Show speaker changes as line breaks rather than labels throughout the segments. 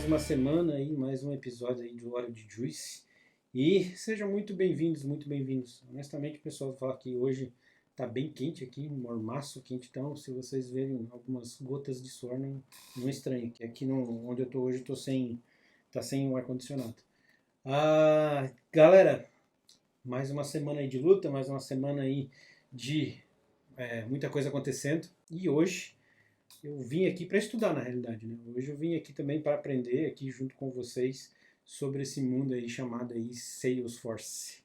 mais uma semana aí, mais um episódio aí do Hora de Juice. E sejam muito bem-vindos, muito bem-vindos. Honestamente, pessoal, vou falar que hoje tá bem quente aqui, um mormaço quente, então se vocês verem algumas gotas de suor, não estranhe, que aqui onde eu tô hoje eu tô tá sem o ar-condicionado. Galera, mais uma semana aí de luta, mais uma semana aí de muita coisa acontecendo. E hoje eu vim aqui para estudar, na realidade, né? Hoje eu vim aqui também para aprender aqui junto com vocês sobre esse mundo aí chamado aí Salesforce.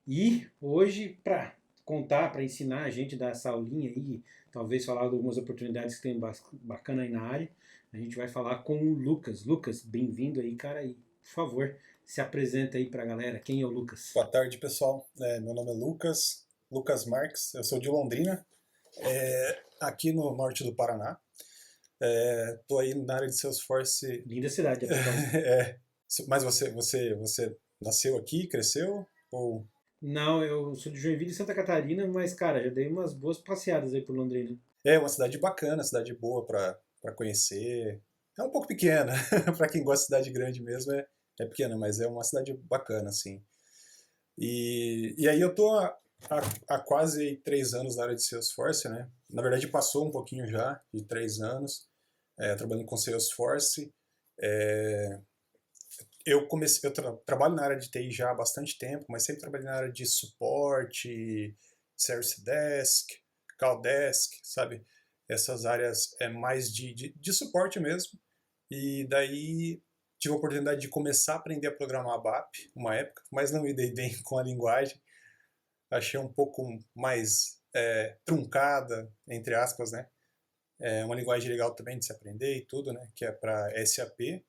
E hoje, para contar, para ensinar a gente, dar essa aulinha aí, talvez falar de algumas oportunidades que tem bacana aí na área, a gente vai falar com o Lucas. Lucas, bem-vindo aí, cara, e por favor, se apresenta aí para a galera. Quem é o Lucas?
Boa tarde, pessoal. Meu nome é Lucas Marques, eu sou de Londrina, aqui no norte do Paraná. Estou aí na área de Salesforce.
Linda cidade, a propósito.
Mas você nasceu aqui, cresceu? Ou...
Não, eu sou de Joinville, Santa Catarina, mas, cara, já dei umas boas passeadas aí por Londrina.
É uma cidade bacana, cidade boa para conhecer. É um pouco pequena, para quem gosta de cidade grande mesmo, é pequena, mas é uma cidade bacana, assim. E aí eu tô há quase 3 anos na área de Salesforce, né? Na verdade passou um pouquinho já, de 3 anos, trabalhando com Salesforce. É, trabalho na área de TI já há bastante tempo, mas sempre trabalhei na área de suporte, Service Desk, Cloud Desk, sabe? Essas áreas mais de suporte mesmo. E daí tive a oportunidade de começar a aprender a programar ABAP, uma época, mas não me dei bem com a linguagem. Achei um pouco mais truncada, entre aspas, né? É uma linguagem legal também de se aprender e tudo, né? Que é para SAP.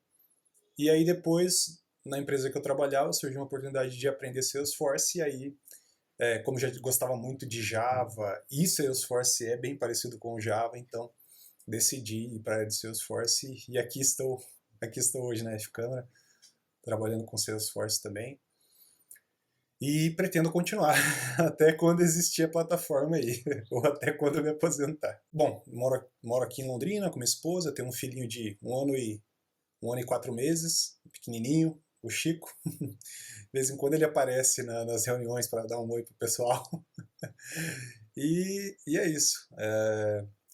E aí depois, na empresa que eu trabalhava, surgiu uma oportunidade de aprender Salesforce, e aí, como já gostava muito de Java, e Salesforce é bem parecido com o Java, então decidi ir para a área de Salesforce, e aqui estou hoje na F-Câmara, trabalhando com Salesforce também. E pretendo continuar até quando existir a plataforma aí, ou até quando eu me aposentar. Bom, moro aqui em Londrina com minha esposa, tenho um filhinho de um ano e 4 meses, pequenininho, o Chico. De vez em quando ele aparece nas reuniões para dar um oi pro pessoal. E é isso.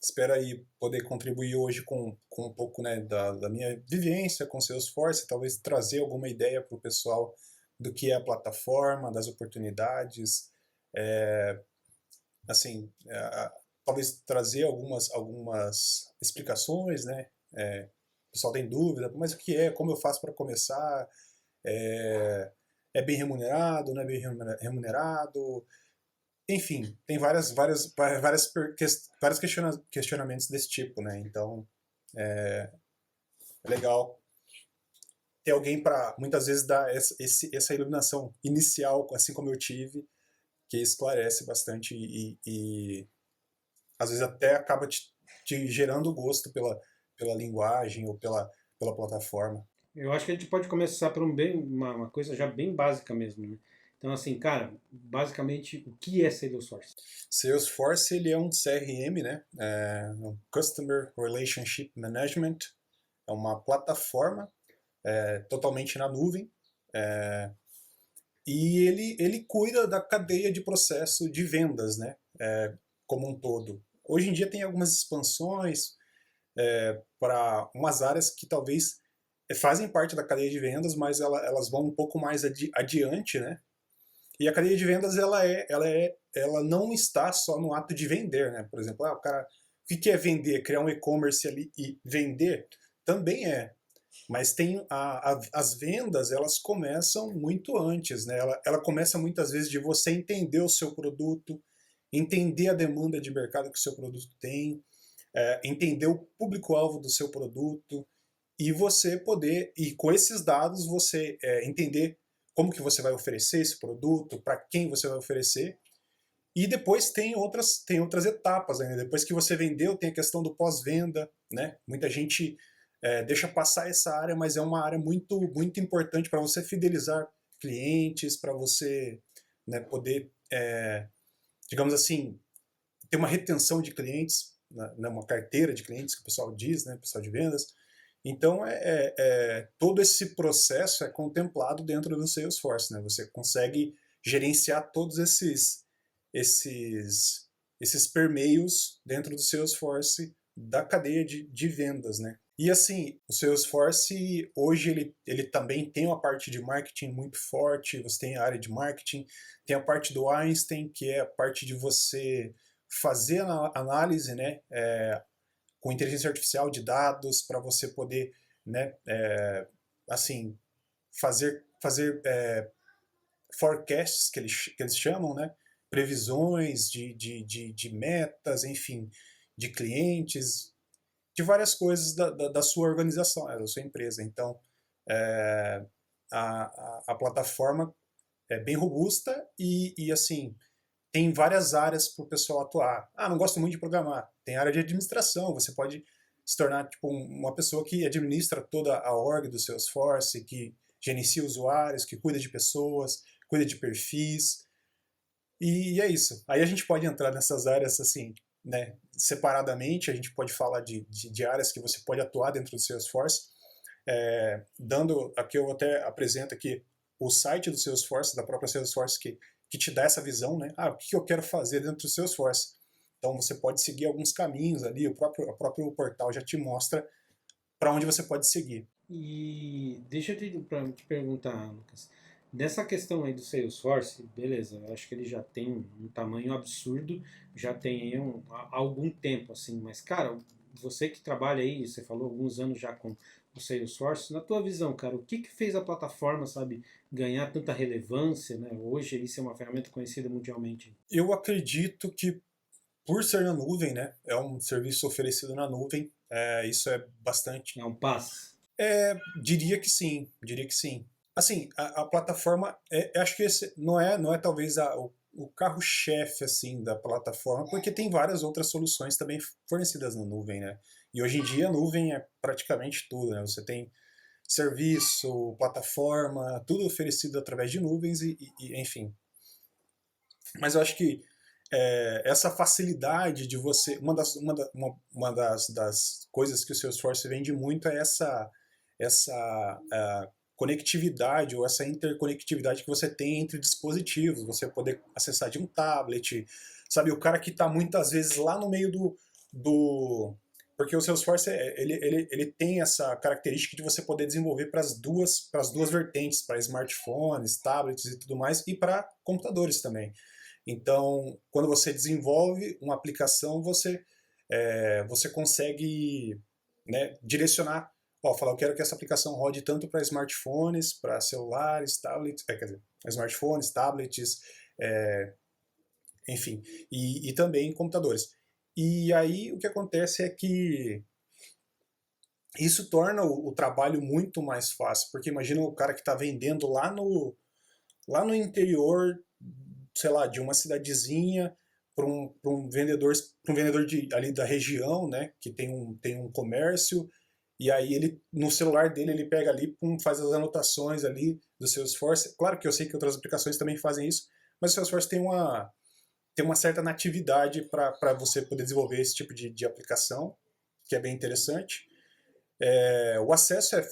Espero aí poder contribuir hoje com um pouco, né, da minha vivência com Salesforce, talvez trazer alguma ideia para o pessoal do que é a plataforma, das oportunidades, assim, talvez trazer algumas explicações, né? O pessoal tem dúvida, mas o que é, como eu faço para começar, é bem remunerado, não é bem remunerado, enfim, tem vários questionamentos desse tipo, né? Então é legal ter alguém para muitas vezes dar essa iluminação inicial, assim como eu tive, que esclarece bastante e às vezes até acaba te gerando gosto pela linguagem ou pela plataforma.
Eu acho que a gente pode começar por uma coisa já bem básica mesmo, né? Então, assim, cara, basicamente, o que é Salesforce?
Salesforce ele é um CRM, né? Um Customer Relationship Management. É uma plataforma totalmente na nuvem. E ele cuida da cadeia de processo de vendas, né? Como um todo. Hoje em dia tem algumas expansões para umas áreas que talvez fazem parte da cadeia de vendas, mas elas vão um pouco mais adiante, né? E a cadeia de vendas ela não está só no ato de vender, né? Por exemplo, o que é vender? Criar um e-commerce ali e vender também é. Mas tem as vendas, elas começam muito antes, né? Ela começa muitas vezes de você entender o seu produto, entender a demanda de mercado que o seu produto tem, entender o público-alvo do seu produto e você poder, e com esses dados, você entender como que você vai oferecer esse produto, para quem você vai oferecer. E depois tem outras etapas ainda. Depois que você vendeu, tem a questão do pós-venda, né? Muita gente deixa passar essa área, mas é uma área muito, muito importante para você fidelizar clientes, para você, né, poder, digamos assim, ter uma retenção de clientes, né, uma carteira de clientes que o pessoal diz, né, o pessoal de vendas. Então, todo esse processo é contemplado dentro do Salesforce, né? Você consegue gerenciar todos esses, esses permeios dentro do Salesforce da cadeia de vendas, né? E assim, o Salesforce hoje ele também tem uma parte de marketing muito forte, você tem a área de marketing, tem a parte do Einstein, que é a parte de você fazer a análise, né, com inteligência artificial de dados para você poder, né, assim, fazer forecasts, que eles chamam, né, previsões de metas, enfim, de clientes, de várias coisas da sua organização, né, da sua empresa. Então, é, a plataforma é bem robusta e assim, tem várias áreas para o pessoal atuar. Ah, não gosto muito de programar. Tem área de administração, você pode se tornar tipo, uma pessoa que administra toda a org do Salesforce, que gerencia usuários, que cuida de pessoas, cuida de perfis. E é isso. Aí a gente pode entrar nessas áreas assim, né, separadamente, a gente pode falar de áreas que você pode atuar dentro do Salesforce. Dando, aqui eu até apresento aqui o site do Salesforce, da própria Salesforce, que te dá essa visão, né? Ah, o que eu quero fazer dentro do Salesforce? Então você pode seguir alguns caminhos ali, o próprio portal já te mostra para onde você pode seguir.
E deixa eu te perguntar, Lucas. Nessa questão aí do Salesforce, beleza, eu acho que ele já tem um tamanho absurdo, já tem aí há algum tempo, assim, mas, cara, você que trabalha aí, você falou alguns anos já com o Salesforce, na tua visão, cara, o que fez a plataforma, sabe, ganhar tanta relevância, né? Hoje ele ser uma ferramenta conhecida mundialmente?
Eu acredito que por ser na nuvem, né? É um serviço oferecido na nuvem, isso é bastante.
É um pass.
Diria que sim, diria que sim. Assim, a plataforma, acho que esse não é talvez o carro-chefe assim da plataforma, porque tem várias outras soluções também fornecidas na nuvem, né? E hoje em dia a nuvem é praticamente tudo, né? Você tem serviço, plataforma, tudo oferecido através de nuvens enfim. Mas eu acho que essa facilidade de você, das coisas que o Salesforce vende muito é essa conectividade ou essa interconectividade que você tem entre dispositivos, você poder acessar de um tablet, sabe, o cara que está muitas vezes lá no meio do porque o Salesforce ele tem essa característica de você poder desenvolver para as duas vertentes, para smartphones, tablets e tudo mais, e para computadores também. Então, quando você desenvolve uma aplicação, você consegue, né, direcionar. Falar, eu quero que essa aplicação rode tanto para smartphones, para celulares, tablets, quer dizer, smartphones, tablets, enfim, e também computadores. E aí o que acontece é que isso torna o trabalho muito mais fácil, porque imagina o cara que está vendendo lá no interior, sei lá, de uma cidadezinha para um vendedor ali da região, né, que tem um comércio, e aí ele no celular dele ele pega ali, faz as anotações ali do Salesforce. Claro que eu sei que outras aplicações também fazem isso, mas o Salesforce tem uma certa natividade para você poder desenvolver esse tipo de aplicação, que é bem interessante. O acesso é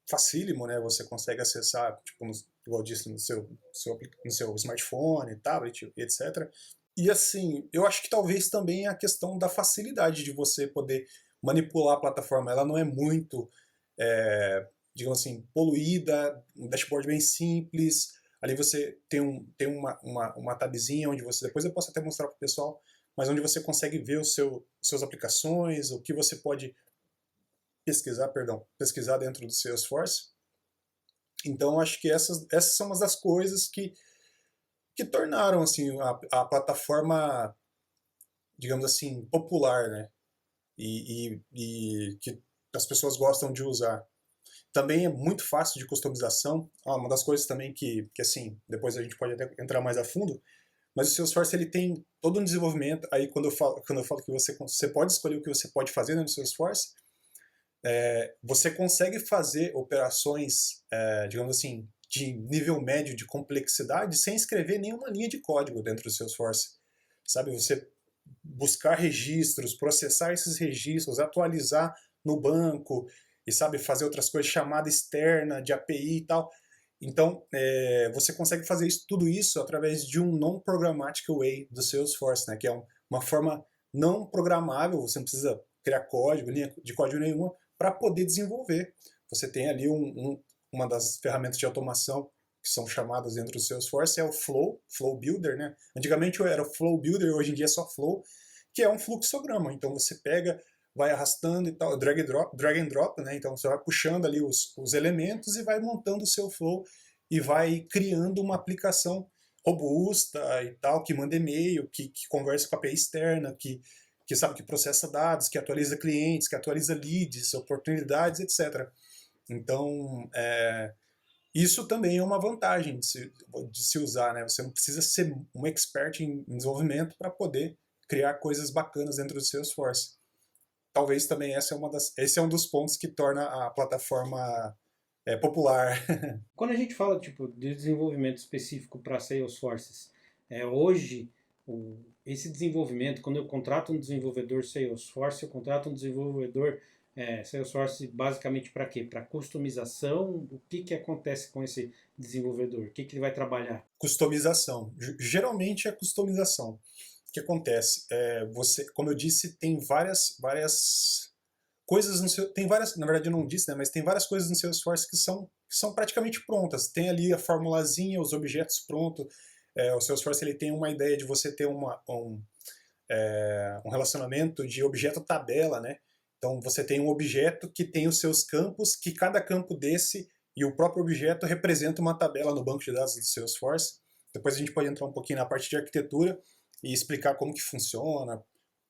facílimo, né? Você consegue acessar, tipo, igual eu disse, no seu smartphone, tablet, etc. E assim, eu acho que talvez também a questão da facilidade de você poder manipular a plataforma. Ela não é muito, digamos assim, poluída, um dashboard bem simples. Ali você tem uma tabzinha onde você, depois eu posso até mostrar para o pessoal, mas onde você consegue ver suas aplicações, o que você pode pesquisar dentro do Salesforce. Então, acho que essas são uma das coisas que tornaram assim, a plataforma, digamos assim, popular, né? E que as pessoas gostam de usar. Também é muito fácil de customização. Uma das coisas também que assim, depois a gente pode até entrar mais a fundo, mas o Salesforce ele tem todo um desenvolvimento. Aí quando eu falo que você pode escolher o que você pode fazer no Salesforce, você consegue fazer operações, digamos assim, de nível médio de complexidade sem escrever nenhuma linha de código dentro do Salesforce. Sabe, você buscar registros, processar esses registros, atualizar no banco, e sabe, fazer outras coisas, chamada externa de API e tal. Então, você consegue fazer tudo isso através de um non-programmatic way do Salesforce, né, que é uma forma não programável, você não precisa criar código, linha de código nenhuma, para poder desenvolver. Você tem ali uma das ferramentas de automação que são chamadas dentro do Salesforce, é o Flow Builder, né? Antigamente era o Flow Builder, hoje em dia é só Flow, que é um fluxograma. Então você pega, vai arrastando e tal, drag and drop, né? Então você vai puxando ali os elementos e vai montando o seu flow e vai criando uma aplicação robusta e tal, que manda e-mail, que conversa com a API externa, que sabe que processa dados, que atualiza clientes, que atualiza leads, oportunidades, etc. Então, isso também é uma vantagem de se usar, né? Você não precisa ser um expert em desenvolvimento para poder criar coisas bacanas dentro do Salesforce. Talvez também esse é um dos pontos que torna a plataforma popular.
Quando a gente fala tipo, de desenvolvimento específico para Salesforce, hoje esse desenvolvimento, quando eu contrato um desenvolvedor Salesforce, eu contrato um desenvolvedor Salesforce basicamente para quê? Para customização? O que acontece com esse desenvolvedor? O que ele vai trabalhar?
Customização. Geralmente é customização. O que acontece? Você, como eu disse, tem várias coisas no seu, tem várias, na verdade eu não disse, né, mas tem várias coisas no Salesforce que são praticamente prontas. Tem ali a formulazinha, os objetos prontos. O Salesforce ele tem uma ideia de você ter um relacionamento de objeto-tabela, né? Então você tem um objeto que tem os seus campos, que cada campo desse e o próprio objeto representa uma tabela no banco de dados do Salesforce. Depois a gente pode entrar um pouquinho na parte de arquitetura e explicar como que funciona,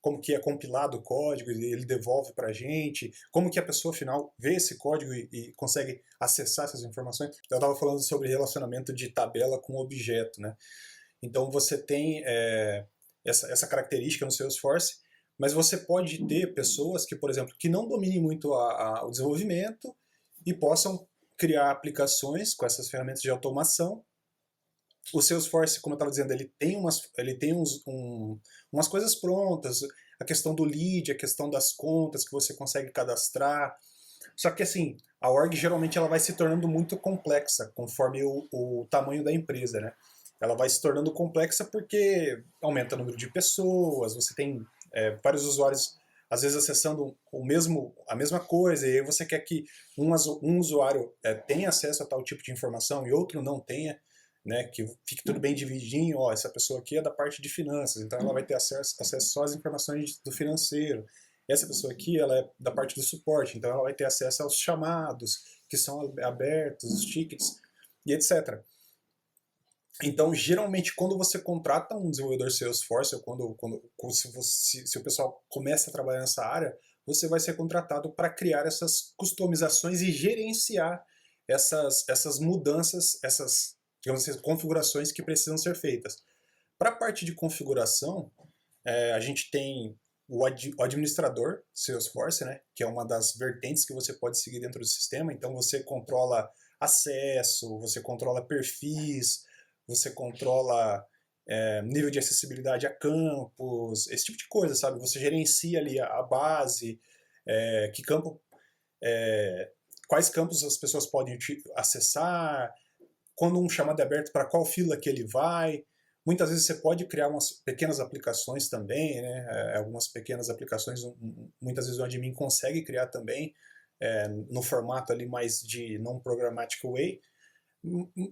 como que é compilado o código, ele devolve para a gente, como que a pessoa final vê esse código e consegue acessar essas informações. Eu estava falando sobre relacionamento de tabela com objeto, né? Então você tem essa característica no Salesforce, mas você pode ter pessoas que, por exemplo, que não dominem muito o desenvolvimento e possam criar aplicações com essas ferramentas de automação. O Salesforce, como eu estava dizendo, ele tem umas coisas prontas, a questão do lead, a questão das contas que você consegue cadastrar. Só que assim, a org geralmente ela vai se tornando muito complexa conforme o tamanho da empresa, né? Ela vai se tornando complexa porque aumenta o número de pessoas, você tem vários usuários às vezes acessando a mesma coisa, e aí você quer que um usuário tenha acesso a tal tipo de informação e outro não tenha, né, que fique tudo bem divididinho, ó, essa pessoa aqui é da parte de finanças, então ela vai ter acesso só às informações do financeiro. Essa pessoa aqui, ela é da parte do suporte, então ela vai ter acesso aos chamados, que são abertos, os tickets, e etc. Então, geralmente, quando você contrata um desenvolvedor Salesforce, ou se o pessoal começa a trabalhar nessa área, você vai ser contratado para criar essas customizações e gerenciar essas mudanças, essas, digamos assim, configurações que precisam ser feitas. Para a parte de configuração, a gente tem o administrador Salesforce, né, que é uma das vertentes que você pode seguir dentro do sistema. Então, você controla acesso, você controla perfis, você controla nível de acessibilidade a campos, esse tipo de coisa, sabe? Você gerencia ali a base, que campo, quais campos as pessoas podem acessar, quando um chamado é aberto, para qual fila que ele vai. Muitas vezes você pode criar umas pequenas aplicações também, né? Algumas pequenas aplicações, muitas vezes o admin consegue criar também, no formato ali mais de non-programmatic way.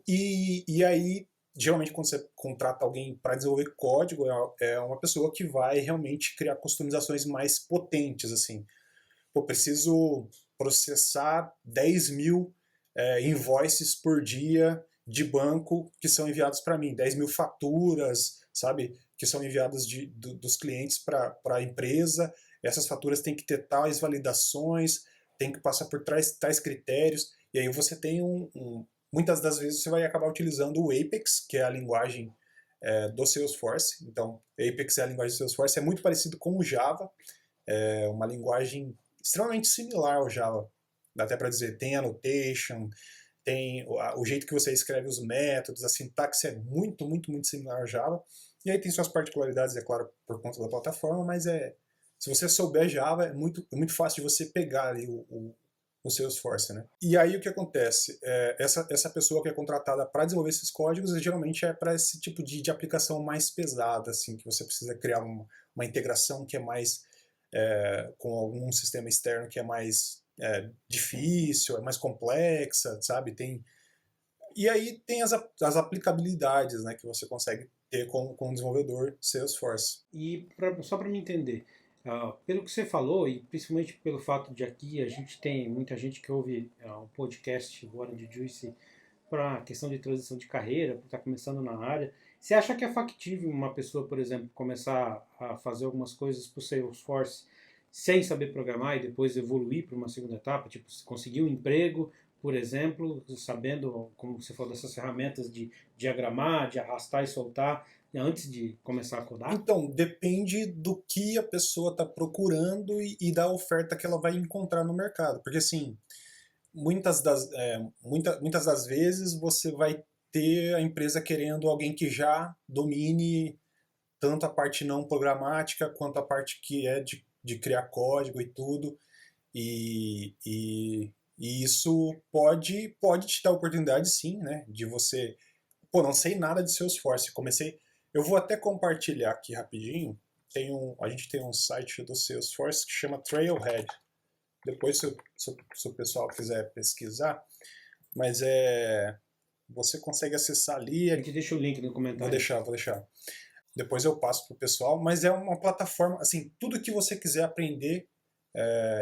E aí, geralmente, quando você contrata alguém para desenvolver código, é uma pessoa que vai realmente criar customizações mais potentes, assim. Pô, preciso processar 10 mil invoices por dia de banco que são enviados para mim, 10 mil faturas, sabe, que são enviadas dos clientes para a empresa. Essas faturas têm que ter tais validações, tem que passar por tais critérios, e aí você tem muitas das vezes você vai acabar utilizando o Apex, que é a linguagem do Salesforce. Então, Apex é a linguagem do Salesforce, é muito parecido com o Java, é uma linguagem extremamente similar ao Java. Dá até para dizer, tem annotation, tem o jeito que você escreve os métodos, a sintaxe é muito, muito, muito similar ao Java. E aí tem suas particularidades, é claro, por conta da plataforma, mas se você souber Java, é muito fácil de você pegar ali o o Salesforce, né? E aí o que acontece? Essa pessoa que é contratada para desenvolver esses códigos geralmente é para esse tipo de aplicação mais pesada, assim, que você precisa criar uma integração que é mais com algum sistema externo que é mais difícil, é mais complexa, sabe? E aí tem as aplicabilidades, né, que você consegue ter com o desenvolvedor Salesforce.
E só para me entender, pelo que você falou, e principalmente pelo fato de aqui a gente tem muita gente que ouve o podcast Hora de Juice para questão de transição de carreira, para estar começando na área, você acha que é factível uma pessoa, por exemplo, começar a fazer algumas coisas para o Salesforce sem saber programar e depois evoluir para uma segunda etapa? Tipo, conseguir um emprego, por exemplo, sabendo, como você falou, dessas ferramentas de diagramar, de arrastar e soltar, antes de começar a codar?
Então, depende do que a pessoa está procurando e da oferta que ela vai encontrar no mercado. Porque, assim, muitas das vezes você vai ter a empresa querendo alguém que já domine tanto a parte não programática quanto a parte que é de criar código e tudo. E isso pode te dar oportunidade, sim, né? De você. Pô, não sei nada de Salesforce. Comecei. Eu vou até compartilhar aqui rapidinho. A gente tem um site do Salesforce que chama Trailhead. Depois, se o pessoal quiser pesquisar, mas você consegue acessar ali.
A gente deixa o link no comentário.
Vou deixar. Depois eu passo para o pessoal, mas é uma plataforma, assim, tudo que você quiser aprender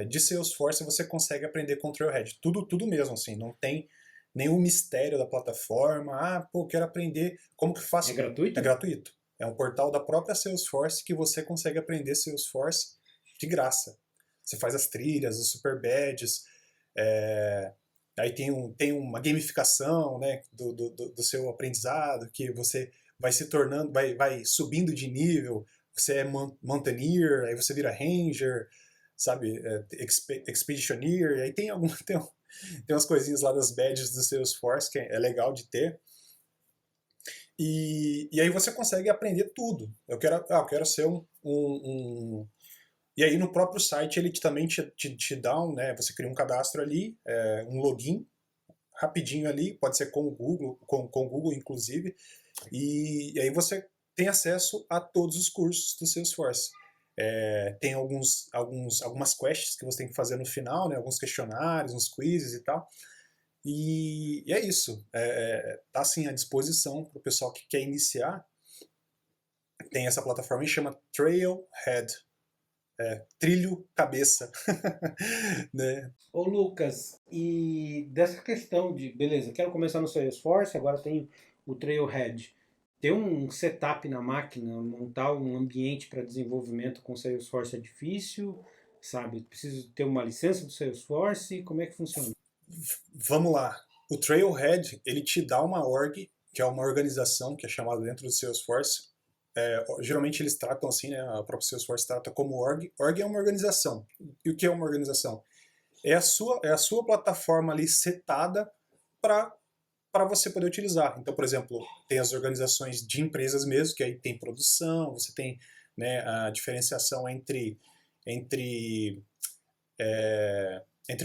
de Salesforce você consegue aprender com Trailhead. Tudo mesmo, assim, não tem nenhum mistério da plataforma. Pô, quero aprender como que faço.
É gratuito?
É gratuito. É um portal da própria Salesforce que você consegue aprender Salesforce de graça. Você faz as trilhas, os super badges, aí tem uma gamificação, né, do seu aprendizado, que você vai se tornando, vai subindo de nível, você é Mountaineer, aí você vira Ranger, sabe, Expeditioneer, aí tem umas coisinhas lá das badges do Salesforce que é legal de ter. E aí você consegue aprender tudo. Eu quero ser E aí no próprio site ele também te dá né, você cria um cadastro ali, um login, rapidinho ali, pode ser com o Google, com o Google inclusive, e aí você tem acesso a todos os cursos do Salesforce. Tem algumas quests que você tem que fazer no final, né, alguns questionários, uns quizzes e tal. E é isso. Tá assim à disposição para o pessoal que quer iniciar. Tem essa plataforma que chama Trailhead. Trilho cabeça. Né?
Ô Lucas, e dessa questão de, beleza, quero começar no Salesforce, agora tem o Trailhead. Ter um setup na máquina, montar um ambiente para desenvolvimento com Salesforce é difícil, sabe? Preciso ter uma licença do Salesforce, como é que funciona?
Vamos lá. O Trailhead, ele te dá uma org, que é uma organização que é chamada dentro do Salesforce. Geralmente eles tratam assim, né? A própria Salesforce trata como org. Org é uma organização. E o que é uma organização? É a sua plataforma ali setada para você poder utilizar. Então, por exemplo, tem as organizações de empresas mesmo, que aí tem produção, você tem, né, a diferenciação entre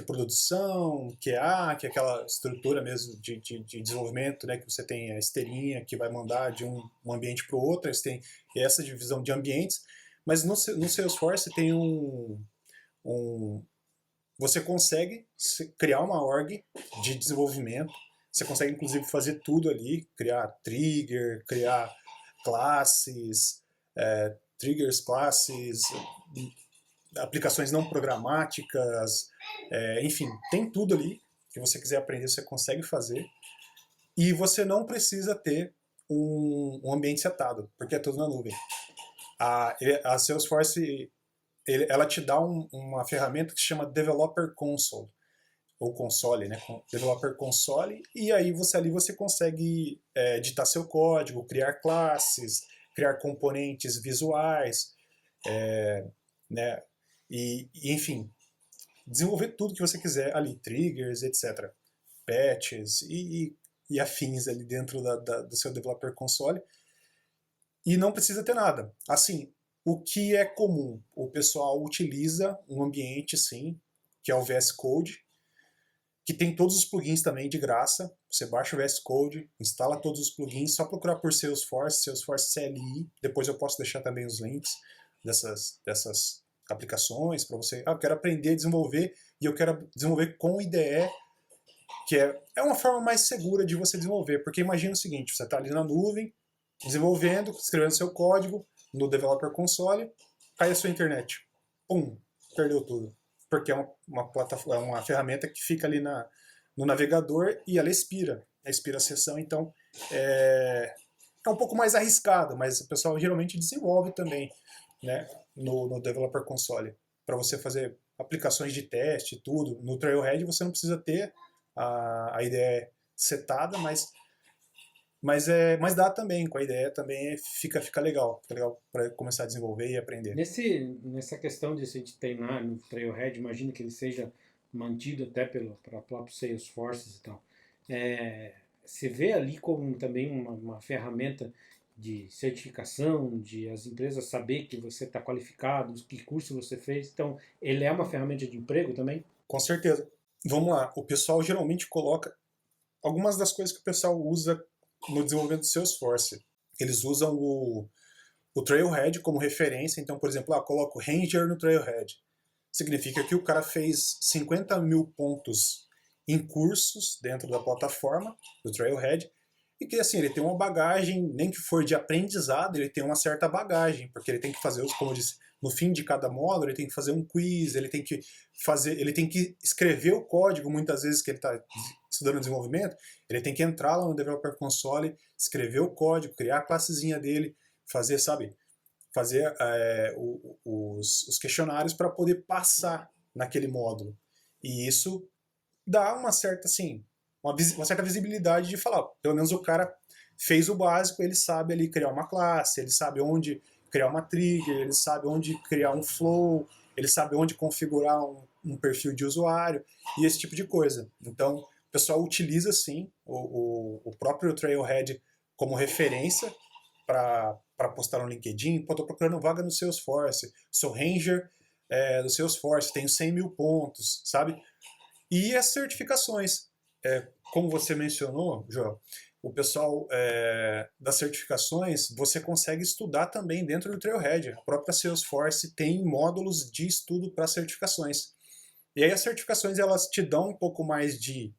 produção, QA, que é aquela estrutura mesmo de desenvolvimento, né, que você tem a esteirinha que vai mandar de um ambiente para o outro, você tem essa divisão de ambientes, mas no Salesforce tem você consegue criar uma org de desenvolvimento, você consegue inclusive fazer tudo ali, criar trigger, criar classes, triggers, classes, aplicações não programáticas, enfim, tem tudo ali que você quiser aprender, você consegue fazer. E você não precisa ter um ambiente setado, porque é tudo na nuvem. A Salesforce, ela te dá uma ferramenta que se chama Developer Console, ou console, né? Developer Console, e aí você consegue editar seu código, criar classes, criar componentes visuais, né? E enfim, desenvolver tudo que você quiser ali, triggers, etc. Patches e afins ali dentro do seu Developer Console. E não precisa ter nada. Assim, o que é comum? O pessoal utiliza um ambiente, sim, que é o VS Code, que tem todos os plugins também de graça. Você baixa o VS Code, instala todos os plugins, só procurar por Salesforce, Salesforce CLI. Depois eu posso deixar também os links dessas aplicações para você. Eu quero aprender a desenvolver e eu quero desenvolver com IDE, que é uma forma mais segura de você desenvolver. Porque imagina o seguinte, você está ali na nuvem, desenvolvendo, escrevendo seu código no Developer Console, cai a sua internet. Pum, perdeu tudo. Porque é plataforma, é uma ferramenta que fica ali no navegador e ela expira a sessão, então é um pouco mais arriscado, mas o pessoal geralmente desenvolve também, né, no Developer Console, para você fazer aplicações de teste e tudo. No Trailhead você não precisa ter a IDE setada, mas dá também, com a ideia também fica legal para começar a desenvolver e aprender.
Nessa questão de se treinar no Trailhead, imagino que ele seja mantido até pela própria Salesforce e tal. Você vê ali como também uma ferramenta de certificação, de as empresas saber que você está qualificado, que curso você fez. Então, ele é uma ferramenta de emprego também?
Com certeza. Vamos lá, o pessoal geralmente coloca algumas das coisas que o pessoal usa no desenvolvimento do Salesforce. Eles usam o Trailhead como referência, então, por exemplo, coloco Ranger no Trailhead. Significa que o cara fez 50 mil pontos em cursos dentro da plataforma do Trailhead, e que assim, ele tem uma bagagem, nem que for de aprendizado, ele tem uma certa bagagem, porque ele tem que fazer, como eu disse, no fim de cada módulo, ele tem que fazer um quiz, ele tem que escrever o código, muitas vezes que ele está estudando desenvolvimento, ele tem que entrar lá no Developer Console, escrever o código, criar a classezinha dele, fazer os questionários para poder passar naquele módulo. E isso dá uma certa, assim, uma certa visibilidade de falar, pelo menos o cara fez o básico, ele sabe ali criar uma classe, ele sabe onde criar uma trigger, ele sabe onde criar um flow, ele sabe onde configurar um perfil de usuário e esse tipo de coisa. Então, o pessoal utiliza, sim, o próprio Trailhead como referência para postar no LinkedIn. Estou procurando vaga no Salesforce, sou Ranger do Salesforce, tenho 100 mil pontos, sabe? E as certificações. Como você mencionou, João, o pessoal das certificações, você consegue estudar também dentro do Trailhead. A própria Salesforce tem módulos de estudo para certificações. E aí as certificações, elas te dão um pouco mais de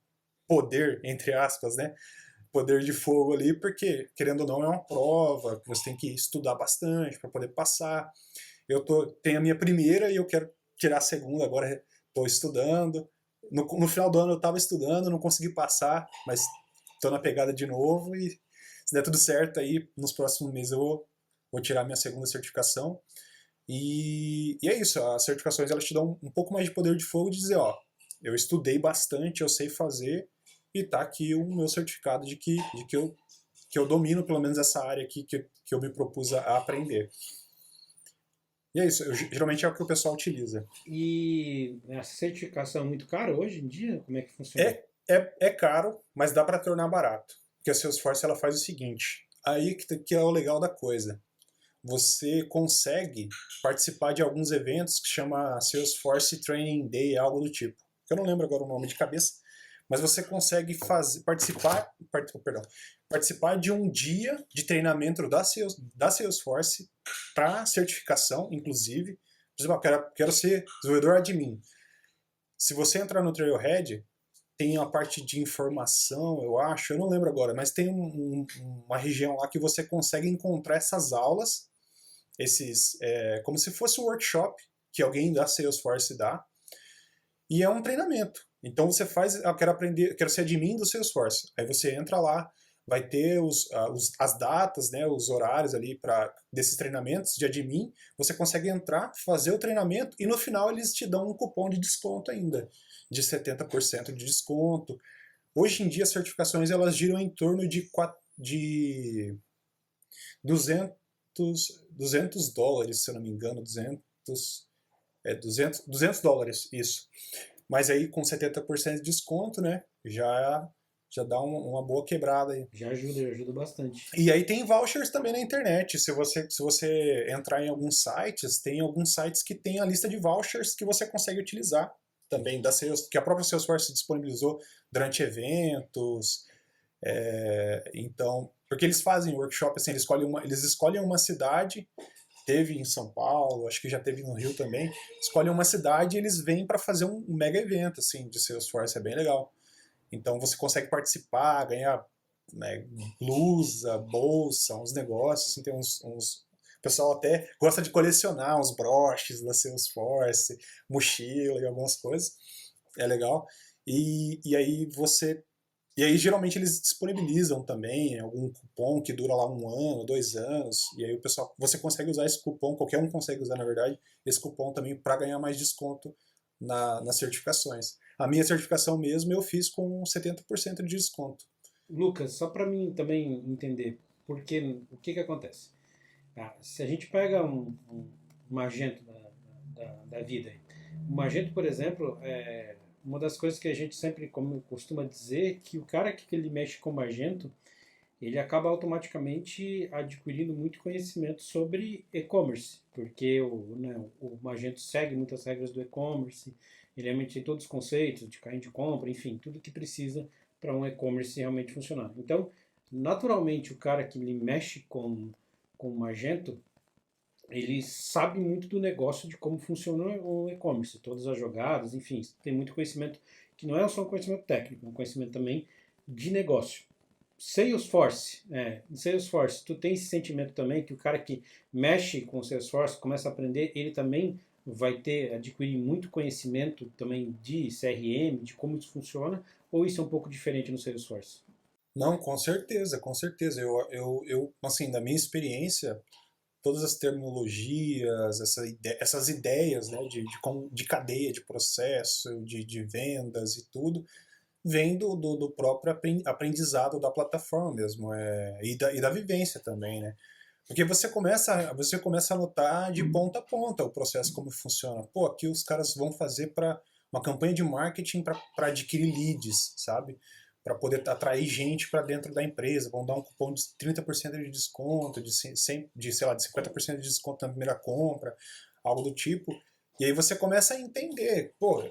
poder, entre aspas, né? Poder de fogo ali, porque, querendo ou não, é uma prova, você tem que estudar bastante para poder passar. Tenho a minha primeira e eu quero tirar a segunda, agora estou estudando. No final do ano eu estava estudando, não consegui passar, mas estou na pegada de novo e se der tudo certo aí, nos próximos meses eu vou tirar minha segunda certificação. E é isso, as certificações elas te dão um pouco mais de poder de fogo de dizer, ó, eu estudei bastante, eu sei fazer e tá aqui o meu certificado de que eu domino pelo menos essa área aqui que eu me propus a aprender. E é isso, geralmente é o que o pessoal utiliza.
E a certificação é muito cara hoje em dia? Como é que funciona?
É caro, mas dá para tornar barato. Porque a Salesforce ela faz o seguinte, aí que é o legal da coisa. Você consegue participar de alguns eventos que chama Salesforce Training Day, algo do tipo. Eu não lembro agora o nome de cabeça, mas você consegue participar de um dia de treinamento da Salesforce para certificação, inclusive. Por exemplo, quero ser desenvolvedor admin. Se você entrar no Trailhead, tem a parte de informação, eu acho, eu não lembro agora, mas tem uma região lá que você consegue encontrar essas aulas, como se fosse um workshop que alguém da Salesforce dá, e é um treinamento. Então você faz, quero ser admin do Salesforce. Aí você entra lá, vai ter as datas, né, os horários ali desses treinamentos de admin. Você consegue entrar, fazer o treinamento e no final eles te dão um cupom de desconto ainda, de 70% de desconto. Hoje em dia as certificações elas giram em torno de $200, se eu não me engano, $200, isso. Mas aí com 70% de desconto, né, já dá uma boa quebrada aí.
Já ajuda bastante.
E aí tem vouchers também na internet. Se você entrar em alguns sites, tem alguns sites que tem a lista de vouchers que você consegue utilizar também da que a própria Salesforce disponibilizou durante eventos. Então, porque eles fazem workshop assim, eles escolhem uma cidade, teve em São Paulo, acho que já teve no Rio também, escolhem uma cidade e eles vêm para fazer um mega evento assim, de Salesforce, é bem legal. Então você consegue participar, ganhar, né, blusa, bolsa, uns negócios, assim, tem o pessoal até gosta de colecionar uns broches da Salesforce, mochila e algumas coisas, é legal. E aí geralmente eles disponibilizam também algum cupom que dura lá 1 ano, 2 anos, e aí o pessoal, você consegue usar esse cupom, qualquer um consegue usar na verdade, esse cupom também para ganhar mais desconto nas certificações. A minha certificação mesmo eu fiz com 70% de desconto.
Lucas, só para mim também entender, porque o que acontece? Se a gente pega um Magento da vida, o Magento, por exemplo, uma das coisas que a gente sempre costuma dizer que o cara que ele mexe com Magento, ele acaba automaticamente adquirindo muito conhecimento sobre e-commerce, porque o Magento segue muitas regras do e-commerce, ele realmente tem todos os conceitos de carrinho de compra, enfim, tudo que precisa para um e-commerce realmente funcionar. Então, naturalmente, o cara que ele mexe com o Magento, ele sabe muito do negócio de como funciona o e-commerce, todas as jogadas, enfim, tem muito conhecimento que não é só um conhecimento técnico, é um conhecimento também de negócio. Salesforce, tu tem esse sentimento também que o cara que mexe com Salesforce, começa a aprender, ele também vai adquirir muito conhecimento também de CRM, de como isso funciona, ou isso é um pouco diferente no Salesforce?
Não, com certeza, com certeza. Assim, da minha experiência, todas as terminologias, essas ideias, né, de cadeia de processo, de vendas e tudo, vem do próprio aprendizado da plataforma mesmo, e da vivência também, né? Porque você começa a notar de ponta a ponta o processo, como funciona. Pô, aqui os caras vão fazer para uma campanha de marketing para adquirir leads, sabe? Para poder atrair gente para dentro da empresa, vão dar um cupom de 30% de desconto, sei lá, de 50% de desconto na primeira compra, algo do tipo. E aí você começa a entender, pô,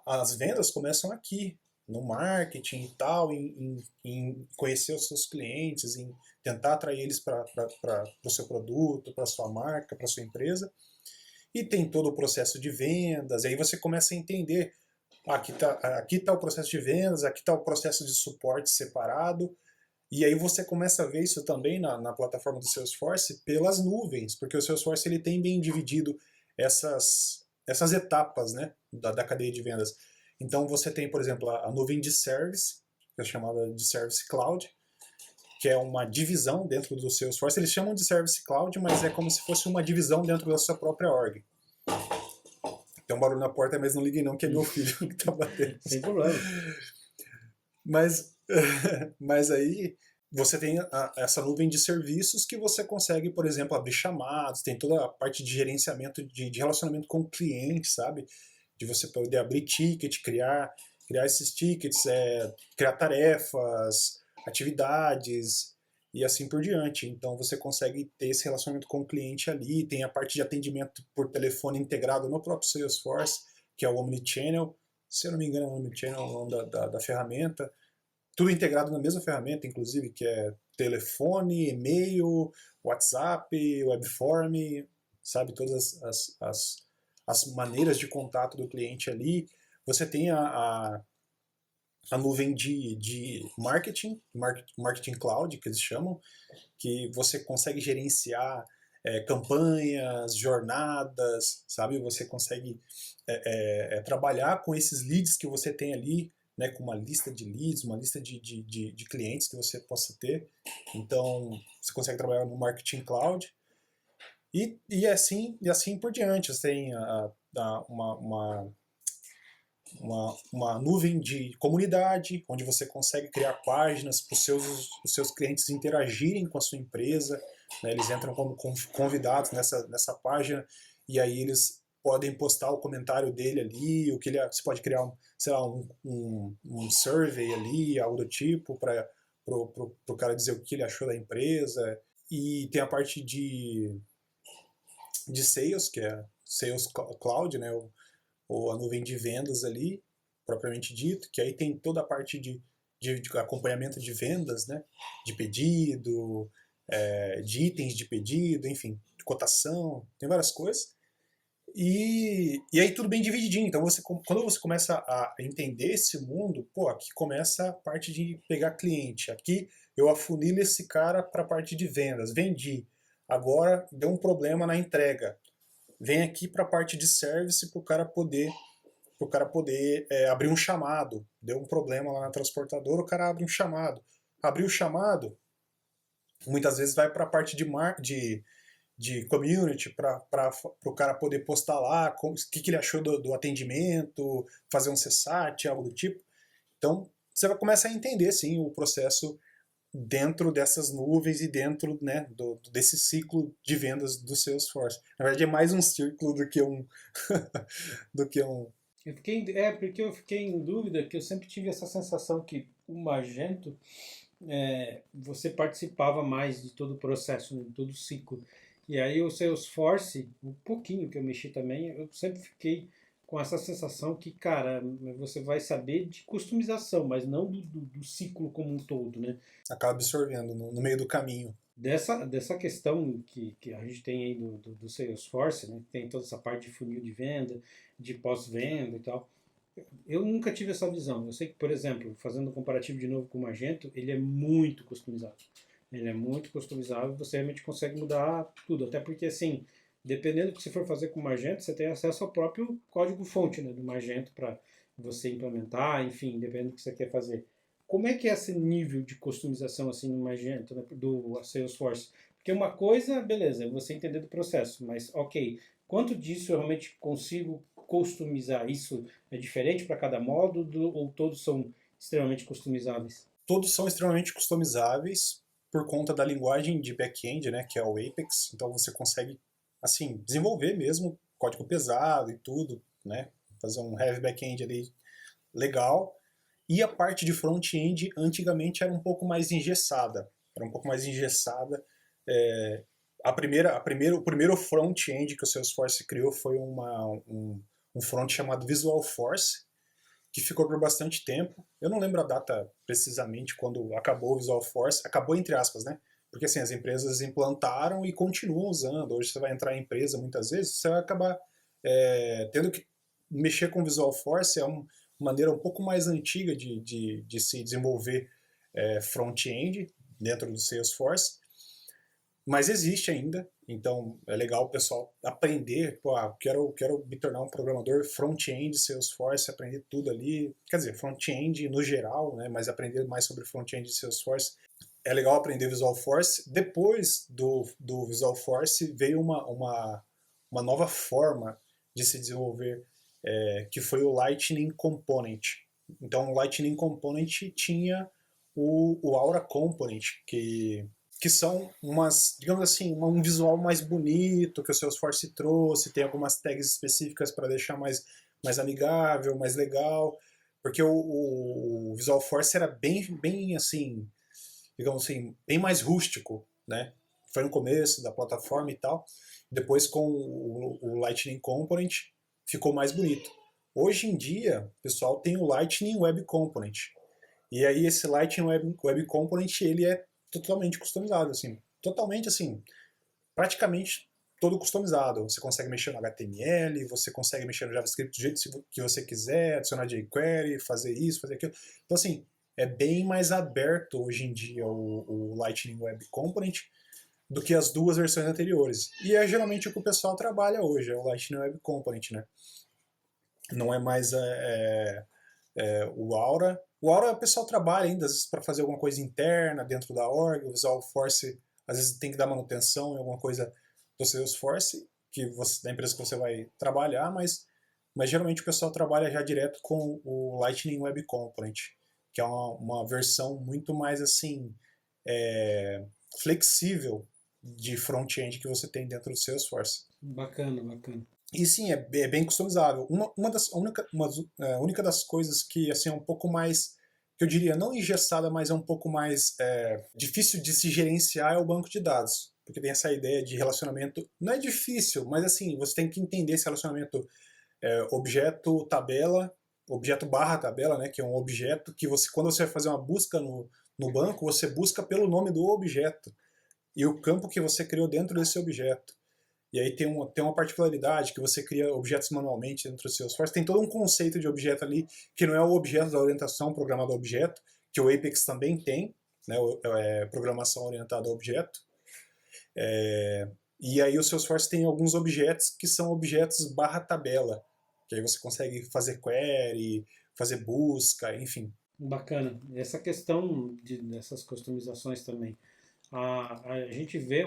as vendas começam aqui, no marketing e tal, em conhecer os seus clientes, em tentar atrair eles para o seu produto, para a sua marca, para a sua empresa. E tem todo o processo de vendas, e aí você começa a entender, aqui tá o processo de vendas, aqui está o processo de suporte separado, e aí você começa a ver isso também na plataforma do Salesforce pelas nuvens, porque o Salesforce ele tem bem dividido essas etapas, né, da cadeia de vendas. Então você tem, por exemplo, a nuvem de service, que é chamada de Service Cloud, que é uma divisão dentro do Salesforce. Eles chamam de Service Cloud, mas é como se fosse uma divisão dentro da sua própria org. Tem um barulho na porta, mas não liguei não, que é meu filho que tá batendo.
Sem problema.
Mas, mas aí você tem essa nuvem de serviços que você consegue, por exemplo, abrir chamados, tem toda a parte de gerenciamento de relacionamento com o cliente, sabe? De você poder abrir ticket, criar esses tickets, criar tarefas, atividades e assim por diante. Então você consegue ter esse relacionamento com o cliente ali, tem a parte de atendimento por telefone integrado no próprio Salesforce, que é o Omnichannel. Se eu não me engano, é o Omnichannel o nome da ferramenta. Tudo integrado na mesma ferramenta, inclusive, que é telefone, e-mail, WhatsApp, webform, sabe? Todas as maneiras de contato do cliente ali. Você tem a nuvem de marketing cloud, que eles chamam, que você consegue gerenciar campanhas, jornadas, sabe? Você consegue trabalhar com esses leads que você tem ali, né, com uma lista de leads, uma lista de clientes que você possa ter. Então, você consegue trabalhar no Marketing Cloud. E assim por diante. Você tem uma nuvem de comunidade, onde você consegue criar páginas para os seus clientes interagirem com a sua empresa. Né? Eles entram como convidados nessa página, e aí eles podem postar o comentário dele ali, você pode criar sei lá, um survey ali, algo do tipo, para o cara dizer o que ele achou da empresa. E tem a parte de sales, que é Sales Cloud, né? ou a nuvem de vendas ali, propriamente dito, que aí tem toda a parte de acompanhamento de vendas, né? De pedido, de itens de pedido, enfim, de cotação, tem várias coisas. E aí tudo bem divididinho. Então quando você começa a entender esse mundo, pô, aqui começa a parte de pegar cliente. Aqui eu afunilo esse cara para a parte de vendas. Vendi. Agora deu um problema na entrega. Vem aqui para a parte de service para o cara poder abrir um chamado. Deu um problema lá na transportadora, o cara abre um chamado. Abriu o chamado, muitas vezes vai para a parte de community, para o cara poder postar lá o que ele achou do atendimento, fazer um CSAT, algo do tipo. Então, você vai começar a entender, sim, o processo dentro dessas nuvens e dentro, né, desse ciclo de vendas do Salesforce. Na verdade, é mais um círculo do que um... do que um...
Porque eu fiquei em dúvida, que eu sempre tive essa sensação que o Magento, você participava mais de todo o processo, né, de todo o ciclo. E aí o Salesforce, um pouquinho que eu mexi também, eu sempre fiquei com essa sensação que, cara, você vai saber de customização, mas não do ciclo como um todo, né?
Acaba absorvendo no meio do caminho.
Dessa questão que a gente tem aí do Salesforce, né? Tem toda essa parte de funil de venda, de pós-venda e tal. Eu nunca tive essa visão. Eu sei que, por exemplo, fazendo um comparativo de novo com o Magento, ele é muito customizado. Ele é muito customizável, você realmente consegue mudar tudo. Até porque, assim, dependendo do que você for fazer com o Magento, você tem acesso ao próprio código-fonte, né, do Magento para você implementar, enfim, dependendo do que você quer fazer. Como é que é esse nível de customização assim no Magento, né, do Salesforce? Porque uma coisa, beleza, é você entender do processo, mas ok, quanto disso eu realmente consigo customizar? Isso é diferente para cada módulo ou todos são extremamente customizáveis?
Todos são extremamente customizáveis por conta da linguagem de back-end, né, que é o Apex. Então você consegue, assim, desenvolver mesmo código pesado e tudo, né, fazer um heavy back-end ali legal. E a parte de front-end antigamente era um pouco mais engessada. Era um pouco mais engessada. O primeiro front-end que o Salesforce criou foi um front chamado Visual Force, que ficou por bastante tempo. Eu não lembro a data precisamente quando acabou o Visual Force. Acabou entre aspas, né? Porque assim, as empresas implantaram e continuam usando. Hoje você vai entrar em empresa muitas vezes, você vai acabar tendo que mexer com o Visual Force. É uma maneira um pouco mais antiga de se desenvolver front-end dentro do Salesforce. Mas existe ainda, então é legal o pessoal aprender, pô, quero me tornar um programador front-end Salesforce, aprender tudo ali, quer dizer, front-end no geral, né, mas aprender mais sobre front-end de Salesforce. É legal aprender Visual Force. Depois do Visual Force veio uma nova forma de se desenvolver, que foi o Lightning Component. Então o Lightning Component tinha o Aura Component, que são digamos assim, um visual mais bonito que o Salesforce trouxe, tem algumas tags específicas para deixar mais amigável, mais legal, porque o Visual Force era bem assim, digamos assim, bem mais rústico, né? Foi no começo da plataforma e tal, depois com o Lightning Component ficou mais bonito. Hoje em dia, o pessoal tem o Lightning Web Component, e aí esse Lightning Web Component, ele é totalmente customizado, assim, totalmente assim, praticamente todo customizado. Você consegue mexer no HTML, você consegue mexer no JavaScript do jeito que você quiser, adicionar jQuery, fazer isso, fazer aquilo. Então assim, é bem mais aberto hoje em dia o Lightning Web Component do que as duas versões anteriores. E é geralmente o que o pessoal trabalha hoje, é o Lightning Web Component, né? Não é mais o Aura. O Aura o pessoal trabalha ainda, às vezes, para fazer alguma coisa interna dentro da org. O Visual Force, às vezes, tem que dar manutenção em alguma coisa do Salesforce, da empresa que você vai trabalhar, mas geralmente o pessoal trabalha já direto com o Lightning Web Component, que é uma versão muito mais assim flexível de front-end que você tem dentro do Salesforce.
Bacana, bacana.
E sim, é bem customizável. A única das coisas que assim, é um pouco mais, que eu diria, não engessada, mas é um pouco mais difícil de se gerenciar é o banco de dados. Porque tem essa ideia de relacionamento. Não é difícil, mas assim, você tem que entender esse relacionamento objeto tabela, objeto barra tabela, né, que é um objeto que você, quando você vai fazer uma busca no banco, você busca pelo nome do objeto e o campo que você criou dentro desse objeto. E aí tem uma particularidade que você cria objetos manualmente dentro do Salesforce. Tem todo um conceito de objeto ali, que não é o objeto da orientação programada a objeto, que o Apex também tem, né, programação orientada a objeto. E aí o Salesforce tem alguns objetos que são objetos barra tabela, que aí você consegue fazer query, fazer busca, enfim.
Bacana. Essa questão dessas customizações também. A gente vê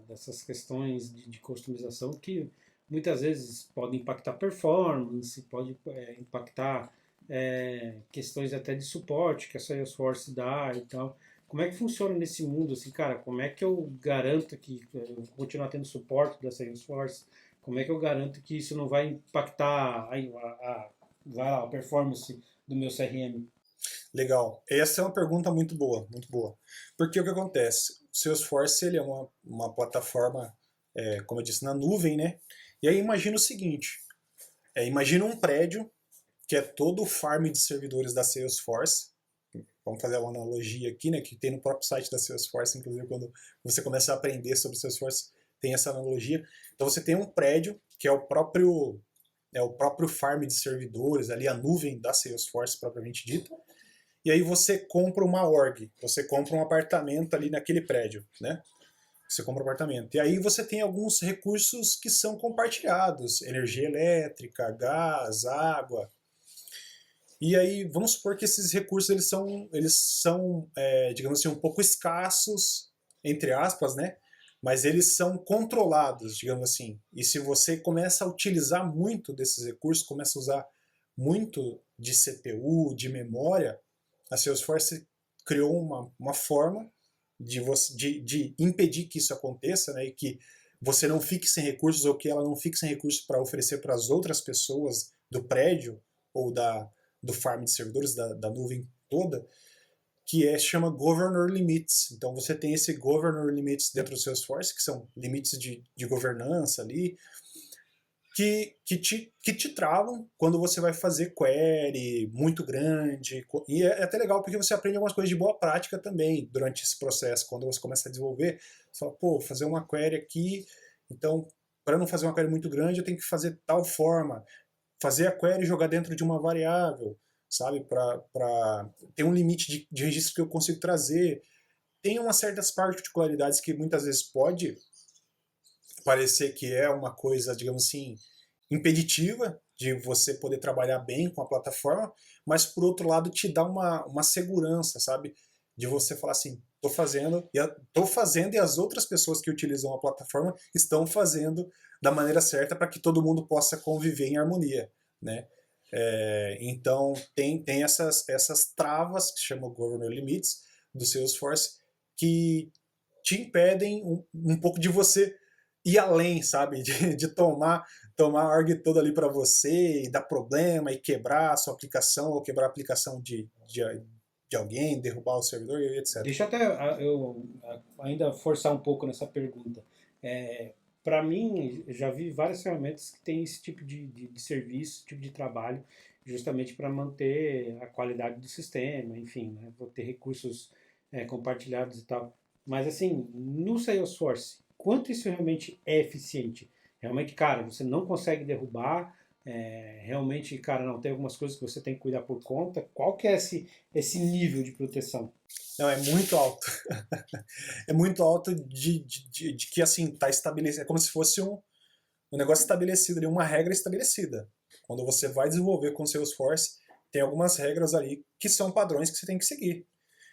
dessas questões de customização que muitas vezes pode impactar performance, pode impactar questões até de suporte que a Salesforce dá e tal. Como é que funciona nesse mundo, assim, cara? Como é que eu garanto que eu vou continuar tendo suporte da Salesforce? Como é que eu garanto que isso não vai impactar vai lá, a performance do meu CRM?
Legal. Essa é uma pergunta muito boa, muito boa. Porque o que acontece? O Salesforce ele é uma plataforma, como eu disse, na nuvem, né? E aí imagina o seguinte, imagina um prédio que é todo o farm de servidores da Salesforce. Vamos fazer uma analogia aqui, né? Que tem no próprio site da Salesforce, inclusive quando você começa a aprender sobre Salesforce, tem essa analogia. Então você tem um prédio que é o próprio farm de servidores, ali a nuvem da Salesforce propriamente dita. E aí você compra uma org, você compra um apartamento ali naquele prédio, né? Você compra um apartamento. E aí você tem alguns recursos que são compartilhados, energia elétrica, gás, água. E aí vamos supor que esses recursos eles são digamos assim, um pouco escassos, entre aspas, né? Mas eles são controlados, digamos assim. E se você começa a utilizar muito desses recursos, começa a usar muito de CPU, de memória, a Salesforce criou uma forma de impedir que isso aconteça, né, e que você não fique sem recursos ou que ela não fique sem recursos para oferecer para as outras pessoas do prédio ou do farm de servidores, da nuvem toda, que chama Governor Limits. Então você tem esse Governor Limits dentro do Salesforce, que são limites de governança ali, que te travam quando você vai fazer query muito grande. E é até legal porque você aprende algumas coisas de boa prática também durante esse processo. Quando você começa a desenvolver, você fala, pô, fazer uma query aqui, então, para não fazer uma query muito grande, eu tenho que fazer tal forma. Fazer a query e jogar dentro de uma variável, sabe? Para ter um limite de registro que eu consigo trazer. Tem umas certas particularidades que muitas vezes pode parecer que é uma coisa, digamos assim, impeditiva de você poder trabalhar bem com a plataforma, mas por outro lado te dá uma segurança, sabe? De você falar assim, tô fazendo e as outras pessoas que utilizam a plataforma estão fazendo da maneira certa para que todo mundo possa conviver em harmonia, né? Então tem essas travas que chamam Governor Limits do Salesforce que te impedem um pouco de você ir além, sabe? De tomar a org toda ali para você e dar problema e quebrar a sua aplicação ou quebrar a aplicação de alguém, derrubar o servidor e etc.
Deixa até eu ainda forçar um pouco nessa pergunta. Para mim, já vi várias ferramentas que têm esse tipo de serviço, esse tipo de trabalho, justamente para manter a qualidade do sistema, enfim, né? Vou ter recursos compartilhados e tal. Mas assim, no Salesforce, quanto isso realmente é eficiente? Realmente, cara, você não consegue derrubar, realmente, cara, não, tem algumas coisas que você tem que cuidar por conta. Qual que é esse nível de proteção?
Não, é muito alto. É muito alto de que, assim, tá estabelecido. É como se fosse um negócio estabelecido ali, uma regra estabelecida. Quando você vai desenvolver com o Salesforce, tem algumas regras ali que são padrões que você tem que seguir.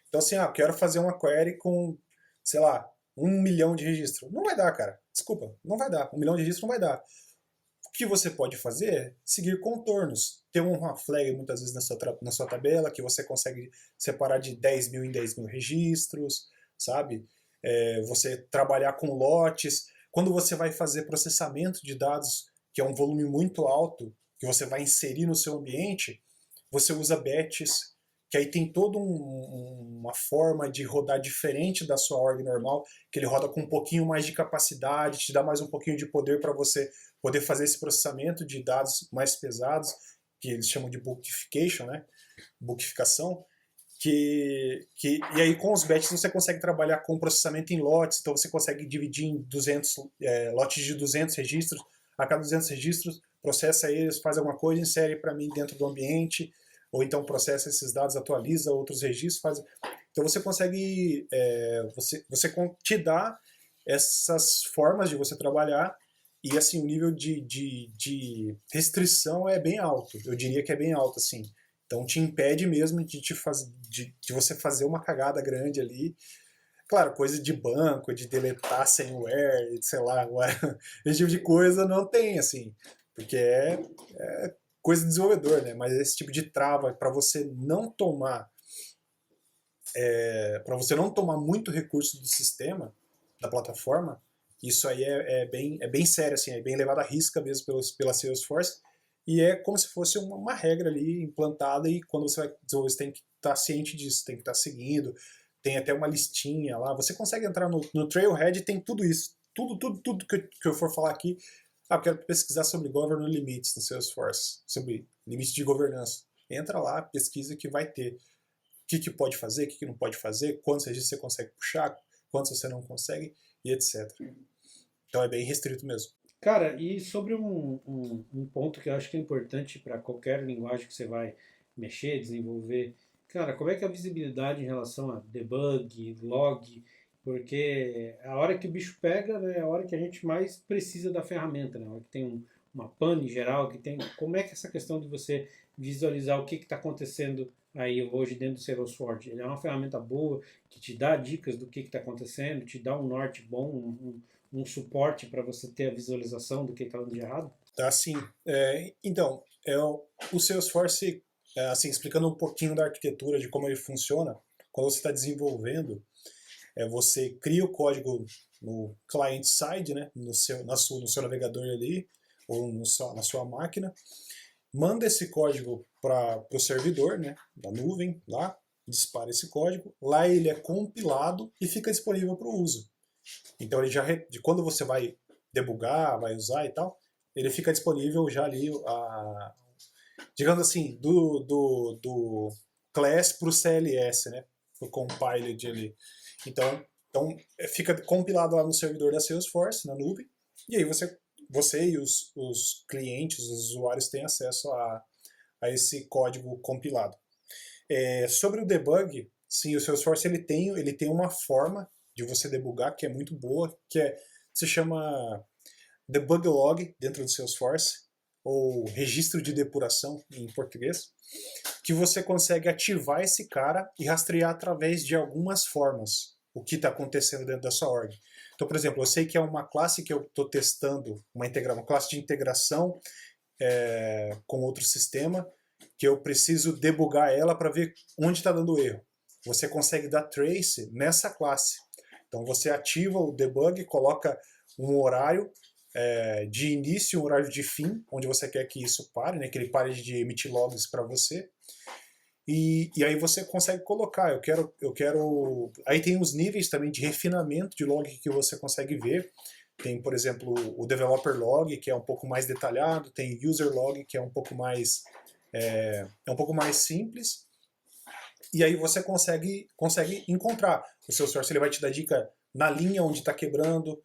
Então, assim, eu quero fazer uma query com, sei lá, 1 milhão de registros. Não vai dar, cara. Desculpa, não vai dar. 1 milhão de registros não vai dar. O que você pode fazer é seguir contornos. Ter uma flag muitas vezes na sua tabela que você consegue separar de 10 mil em 10 mil registros, sabe? Você trabalhar com lotes. Quando você vai fazer processamento de dados, que é um volume muito alto, que você vai inserir no seu ambiente, você usa batches. que aí tem toda uma forma de rodar diferente da sua org normal, que ele roda com um pouquinho mais de capacidade, te dá mais um pouquinho de poder para você poder fazer esse processamento de dados mais pesados, que eles chamam de bookification, né? Bookificação, e aí com os batches você consegue trabalhar com processamento em lotes, então você consegue dividir em 200 lotes de 200 registros, a cada 200 registros processa eles, faz alguma coisa, insere para mim dentro do ambiente, ou então processa esses dados, atualiza outros registros, faz... Então você consegue, você te dá essas formas de você trabalhar, e assim, o nível de restrição é bem alto, eu diria que é bem alto, assim. Então te impede mesmo de você fazer uma cagada grande ali. Claro, coisa de banco, de deletar senware, sei lá, agora, esse tipo de coisa não tem, assim, porque é coisa de desenvolvedor, né? Mas esse tipo de trava para você não tomar muito recurso do sistema, da plataforma, isso aí é bem sério, assim, é bem levado à risca mesmo pela Salesforce, e é como se fosse uma regra ali implantada, e quando você vai desenvolver, você tem que estar ciente disso, tem que estar seguindo, tem até uma listinha lá, você consegue entrar no Trailhead e tem tudo isso, tudo que eu for falar aqui. Eu quero pesquisar sobre governance limits no Salesforce, sobre limites de governança. Entra lá, pesquisa que vai ter o que pode fazer, o que não pode fazer, quantos registros você consegue puxar, quantos você não consegue, e etc. Então é bem restrito mesmo.
Cara, e sobre um ponto que eu acho que é importante para qualquer linguagem que você vai mexer, desenvolver, cara, como é que é a visibilidade em relação a debug, log, porque a hora que o bicho pega, né, é a hora que a gente mais precisa da ferramenta, né, a hora que tem uma pane geral, que tem, como é que é essa questão de você visualizar o que está acontecendo aí hoje dentro do Salesforce? Ele é uma ferramenta boa que te dá dicas do que está acontecendo, te dá um norte bom, um suporte para você ter a visualização do que está dando de errado?
Assim, então, o Salesforce, assim, explicando um pouquinho da arquitetura, de como ele funciona, quando você está desenvolvendo, você cria o código no client-side, né, no seu navegador ali, ou na sua máquina, manda esse código para o servidor, né, da nuvem, lá, dispara esse código, lá ele é compilado e fica disponível para o uso. Então ele quando você vai debugar, vai usar e tal, ele fica disponível já ali, digamos assim, do class para o CLS, né, o compiled ali. Então fica compilado lá no servidor da Salesforce, na nuvem, e aí você e os clientes, os usuários têm acesso a esse código compilado. Sobre o debug, sim, o Salesforce ele tem uma forma de você debugar que é muito boa, se chama debug log dentro do Salesforce, ou registro de depuração em português, que você consegue ativar esse cara e rastrear através de algumas formas o que está acontecendo dentro da sua org. Então, por exemplo, eu sei que é uma classe que eu estou testando, uma classe de integração com outro sistema, que eu preciso debugar ela para ver onde está dando erro. Você consegue dar trace nessa classe. Então você ativa o debug, coloca um horário de início e um horário de fim, onde você quer que isso pare, né, que ele pare de emitir logs para você. E aí você consegue colocar, eu quero... Aí tem os níveis também de refinamento de log que você consegue ver. Tem, por exemplo, o Developer Log, que é um pouco mais detalhado, tem User Log, que é um pouco mais simples, e aí você consegue encontrar. O seu source ele vai te dar dica na linha onde está quebrando,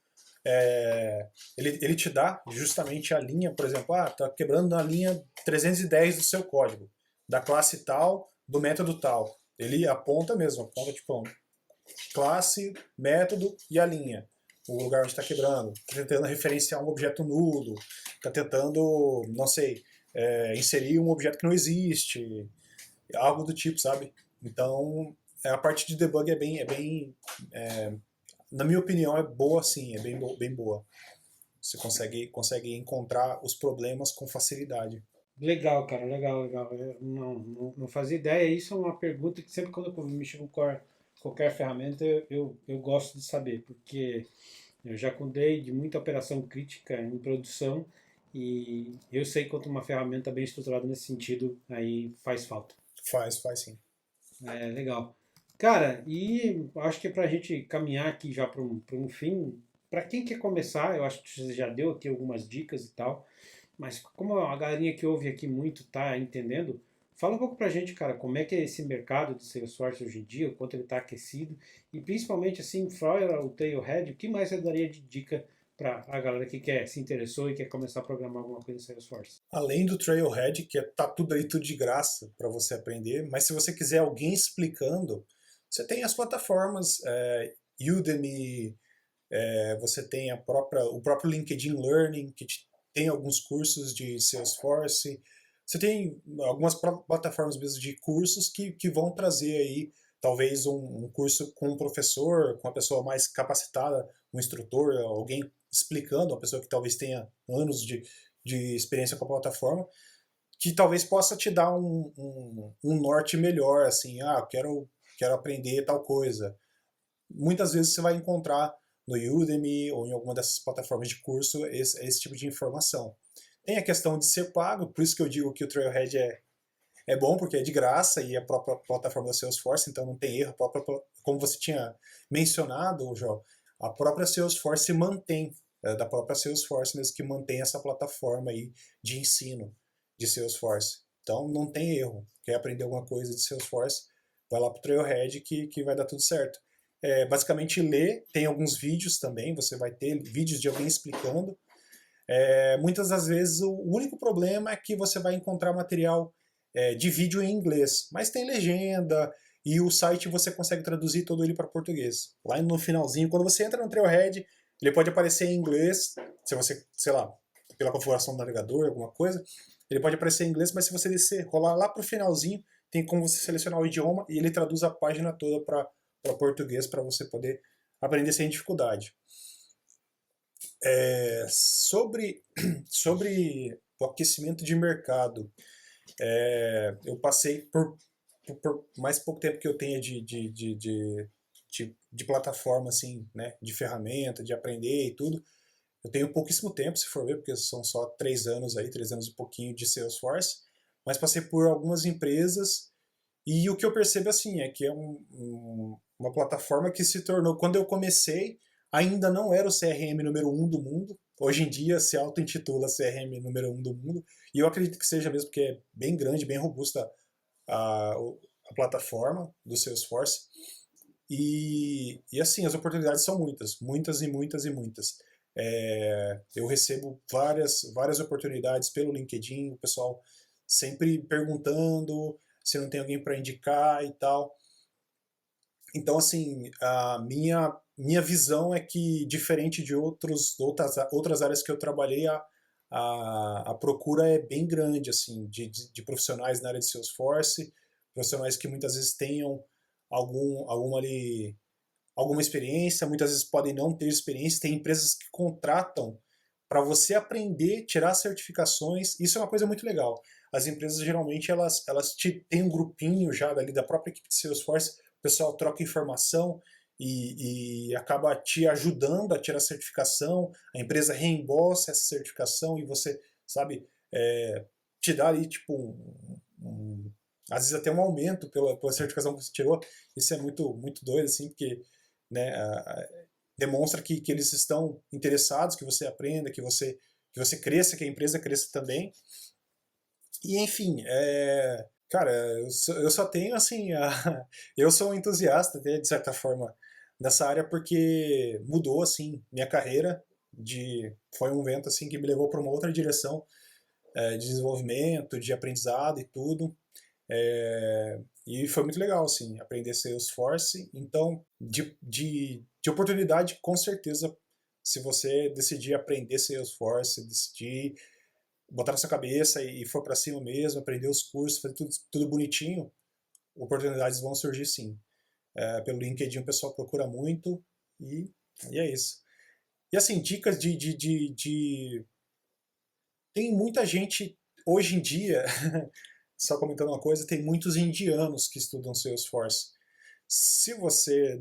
ele te dá justamente a linha, por exemplo, está quebrando na linha 310 do seu código, da classe tal, do método tal. Ele aponta mesmo, aponta tipo classe, método e a linha. O lugar onde está quebrando. Está tentando referenciar um objeto nulo. Está tentando, não sei, inserir um objeto que não existe. Algo do tipo, sabe? Então, a parte de debug na minha opinião, é boa sim, é bem boa. Você consegue encontrar os problemas com facilidade.
Legal, cara, legal, legal. Eu não fazia ideia. Isso é uma pergunta que sempre quando eu mexo com qualquer ferramenta eu gosto de saber, porque eu já cuidei de muita operação crítica em produção e eu sei quanto uma ferramenta bem estruturada nesse sentido aí faz falta.
Faz sim.
Legal. Cara, e acho que para a gente caminhar aqui já para um fim, para quem quer começar, eu acho que você já deu aqui algumas dicas e tal, mas como a galerinha que ouve aqui muito tá entendendo, fala um pouco pra gente, cara, como é que é esse mercado de Salesforce hoje em dia, o quanto ele está aquecido, e principalmente assim, fora o Tailhead, o que mais você daria de dica para a galera que quer, se interessou e quer começar a programar alguma coisa em Salesforce?
Além do Trailhead, que tá tudo aí tudo de graça para você aprender, mas se você quiser alguém explicando, você tem as plataformas Udemy, você tem o próprio LinkedIn Learning, que tem alguns cursos de Salesforce. Você tem algumas plataformas mesmo de cursos que vão trazer aí talvez um curso com um professor, com uma pessoa mais capacitada, um instrutor, alguém explicando, uma pessoa que talvez tenha anos de experiência com a plataforma, que talvez possa te dar um norte melhor, assim, quero aprender tal coisa. Muitas vezes você vai encontrar no Udemy ou em alguma dessas plataformas de curso esse tipo de informação. Tem a questão de ser pago, por isso que eu digo que o Trailhead é bom, porque é de graça e é a própria plataforma da Salesforce, então não tem erro. Como você tinha mencionado, João, a própria Salesforce se mantém, da própria Salesforce mesmo que mantém essa plataforma aí de ensino de Salesforce. Então não tem erro. Quer aprender alguma coisa de Salesforce, vai lá para o Trailhead que vai dar tudo certo. Basicamente ler, tem alguns vídeos também, você vai ter vídeos de alguém explicando. Muitas das vezes o único problema é que você vai encontrar material de vídeo em inglês, mas tem legenda e o site você consegue traduzir todo ele para português. Lá no finalzinho, quando você entra no Trailhead, ele pode aparecer em inglês, se você, sei lá, pela configuração do navegador, alguma coisa, ele pode aparecer em inglês, mas se você descer, rolar lá para o finalzinho, tem como você selecionar o idioma e ele traduz a página toda para português para você poder aprender sem dificuldade. Sobre o aquecimento de mercado, eu passei por mais pouco tempo que eu tenha de plataforma, assim, né, de ferramenta, de aprender e tudo. Eu tenho pouquíssimo tempo, se for ver, porque são só 3 anos aí, 3 anos e pouquinho de Salesforce, mas passei por algumas empresas e o que eu percebo assim é que é uma plataforma que se tornou, quando eu comecei, ainda não era o CRM número um do mundo. Hoje em dia se auto-intitula CRM número um do mundo. E eu acredito que seja mesmo, porque é bem grande, bem robusta a, a plataforma do Salesforce. E assim, as oportunidades são muitas, muitas e muitas e muitas. Eu recebo várias oportunidades pelo LinkedIn, o pessoal sempre perguntando se não tem alguém para indicar e tal. Então, assim, a minha visão é que, diferente de outras áreas que eu trabalhei, a procura é bem grande, assim, de profissionais na área de Salesforce, profissionais que muitas vezes tenham alguma ali, alguma experiência, muitas vezes podem não ter experiência, tem empresas que contratam para você aprender, tirar certificações, isso é uma coisa muito legal. As empresas geralmente elas têm um grupinho já dali da própria equipe de Salesforce, o pessoal troca informação e acaba te ajudando a tirar a certificação, a empresa reembolsa essa certificação e você, sabe, te dá ali tipo às vezes até um aumento pela certificação que você tirou. Isso é muito, muito doido, assim, porque né, demonstra que eles estão interessados, que você aprenda, que você cresça, que a empresa cresça também. E enfim, cara, eu só tenho assim, eu sou um entusiasta, né, de certa forma, nessa área porque mudou assim minha carreira. Foi um evento assim que me levou para uma outra direção de desenvolvimento, de aprendizado e tudo. E foi muito legal, assim, aprender Salesforce. Então, de oportunidade, com certeza, se você decidir aprender Salesforce, decidir botar na sua cabeça e for para cima mesmo, aprender os cursos, fazer tudo bonitinho, oportunidades vão surgir sim. Pelo LinkedIn o pessoal procura muito e, e é isso. E assim, dicas tem muita gente hoje em dia, só comentando uma coisa, tem muitos indianos que estudam Salesforce. Se você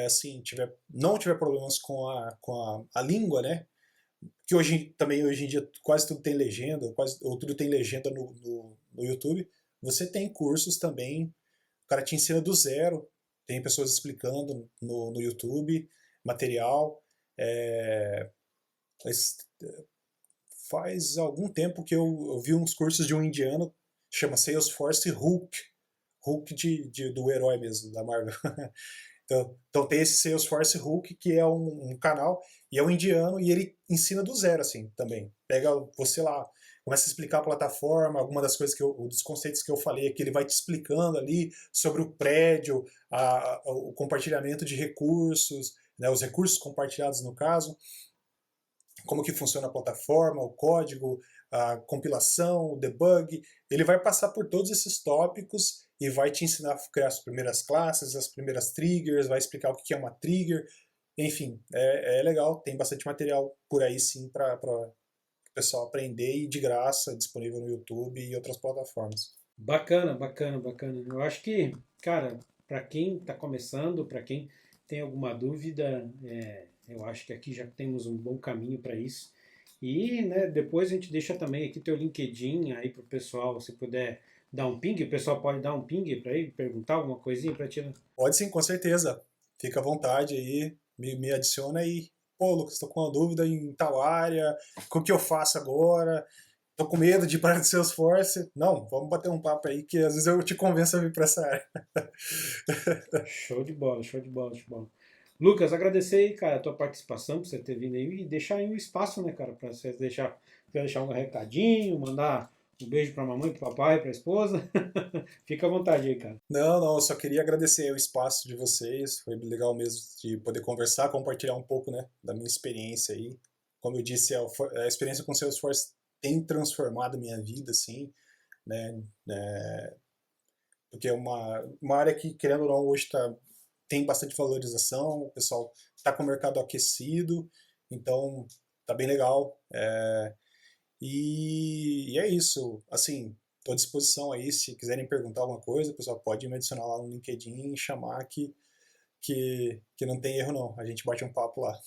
assim, não tiver problemas com a língua, né? Que hoje em dia quase tudo tem legenda, ou tudo tem legenda no YouTube, você tem cursos também cara te ensina do zero, tem pessoas explicando no YouTube, material. Faz algum tempo que eu vi uns cursos de um indiano, chama Salesforce Hulk, do herói mesmo, da Marvel. Então tem esse Salesforce Hulk, que é um canal, e é um indiano, e ele ensina do zero, assim, também. Pega você lá, começa a explicar a plataforma, alguma das coisas dos conceitos que eu falei aqui, ele vai te explicando ali sobre o prédio, o compartilhamento de recursos, né, os recursos compartilhados no caso, como que funciona a plataforma, o código, a compilação, o debug. Ele vai passar por todos esses tópicos e vai te ensinar a criar as primeiras classes, as primeiras triggers, vai explicar o que é uma trigger. Enfim, é legal, tem bastante material por aí sim para o pessoal aprender, e de graça, disponível no YouTube e outras plataformas.
Bacana, bacana, bacana. Eu acho que, cara, para quem está começando, para quem tem alguma dúvida, eu acho que aqui já temos um bom caminho para isso. E, né, depois a gente deixa também aqui teu LinkedIn aí pro pessoal, se puder dar um ping, o pessoal pode dar um ping para ele, perguntar alguma coisinha para ti.
Pode sim, com certeza. Fica à vontade aí, me adiciona aí. Pô, Lucas, estou com uma dúvida em tal área, o que eu faço agora? Tô com medo de ir para o Salesforce. Não, vamos bater um papo aí, que às vezes eu te convenço a vir para essa área.
Show de bola, show de bola, show de bola. Lucas, agradecer aí, cara, a tua participação, por você ter vindo aí e deixar aí um espaço, né, cara, para você deixar um recadinho, mandar um beijo pra mamãe, pro papai, pra esposa. Fica à vontade aí, cara.
Não, eu só queria agradecer o espaço de vocês. Foi legal mesmo de poder conversar, compartilhar um pouco, né, da minha experiência aí. Como eu disse, a experiência com Salesforce tem transformado minha vida, assim, né, porque é uma área que, querendo ou não, hoje tem bastante valorização, o pessoal está com o mercado aquecido, então tá bem legal. E é isso, assim, estou à disposição aí, se quiserem perguntar alguma coisa, o pessoal pode me adicionar lá no LinkedIn e chamar que não tem erro não, a gente bate um papo lá.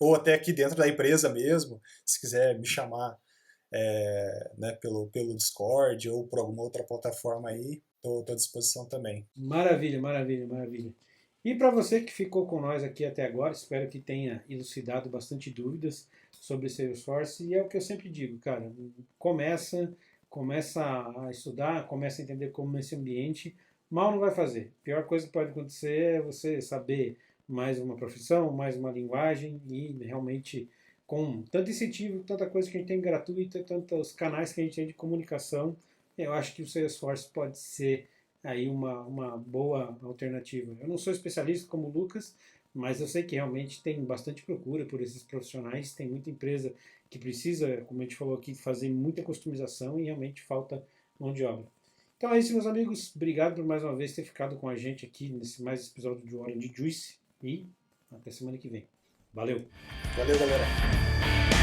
Ou até aqui dentro da empresa mesmo, se quiser me chamar né, pelo Discord ou por alguma outra plataforma aí, estou à disposição também.
Maravilha, maravilha, maravilha. E para você que ficou com nós aqui até agora, espero que tenha elucidado bastante dúvidas sobre Salesforce. E é o que eu sempre digo, cara, começa a estudar, começa a entender como é esse ambiente, mal não vai fazer. A pior coisa que pode acontecer é você saber mais uma profissão, mais uma linguagem e realmente com tanto incentivo, tanta coisa que a gente tem gratuita, tantos canais que a gente tem de comunicação, eu acho que o Salesforce pode ser aí uma boa alternativa. Eu não sou especialista como o Lucas, mas eu sei que realmente tem bastante procura por esses profissionais, tem muita empresa que precisa, como a gente falou aqui, fazer muita customização e realmente falta mão de obra. Então é isso, meus amigos. Obrigado por mais uma vez ter ficado com a gente aqui nesse mais episódio de Orange Juice e até semana que vem. Valeu!
Valeu, galera!